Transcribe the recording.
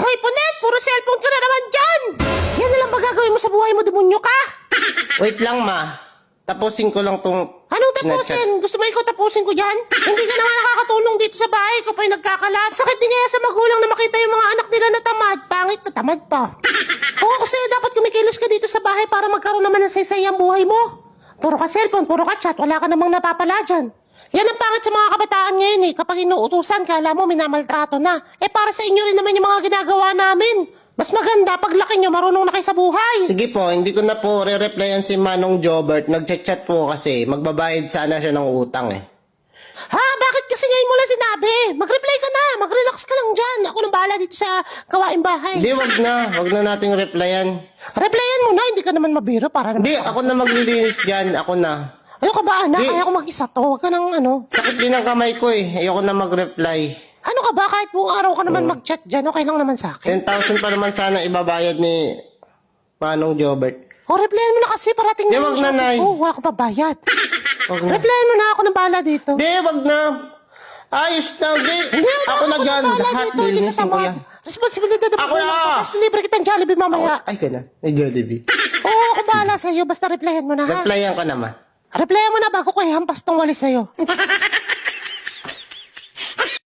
Hoy, Punet! Puro cellphone ka na naman dyan! Yan na lang ba gagawin mo sa buhay mo, demonyo ka? Wait lang, ma. Tapusin ko lang tong... Anong tapusin? Gusto mo ikaw tapusin ko dyan? Hindi ka naman nakakatulong dito sa bahay ko pa yung nagkakalat. Sakit din kaya sa magulang na makita yung mga anak nila na tamad. Pangit na tamad pa. Oo, kasi dapat kumikilos ka dito sa bahay para magkaroon naman ng saysay ang buhay mo. Puro ka cellphone, puro ka chat, wala ka namang napapala dyan. Yan ang pangit sa mga kabataan ngayon eh. Kapag inuutusan ka, alam mo, minamaltrato na. Para sa inyo rin naman yung mga ginagawa namin. Mas maganda, paglaki nyo, marunong na kayo sa buhay. Sige po, hindi ko na po re-replyan si Manong Jobert. Nag-chat po kasi. Magbabayad sana siya ng utang eh. Ha? Bakit kasi ngayon mo lang sinabi? Mag-reply ka na. Mag-relax ka lang dyan. Ako nang bahala dito sa gawaing bahay. Hindi, wag na. Wag na nating replyan. Replyan mo na. Hindi ka naman mabiro para naman. Hindi, ako na maglilinis dyan. Ako na. Ano ka ba, anak? Di. Kaya ko mag-isa to. Huwag ka nang ano. Sakit din ang kamay ko eh. Ayoko na mag-reply. Ano ka ba? Kahit buong araw ka naman mag-chat dyan. Okay lang naman sa akin. 10,000 pa naman sana ibabayad ni Manong Jobert. O, replyan mo na kasi. Parating Di, na wag yung na, shopping Nay. ko. Wala ko pa bayad. Wag na. Replyan mo na. Ako nang bahala dito. Hindi, wag na. Ayos na. Hindi. Hindi, Ako na dyan. nang bahala Lahat dito. Hindi ka lilinisin ko tamad. yan. Responsibilidad na Ako na! Tapos libre kitang Jollibee mamaya. Ay, ganun. May Jollibee. Oo, ako bahala sa'yo. Basta replyan mo na ha. Replyan ka naman. Replyan mo na bago ko ihampas tong walis sa'yo.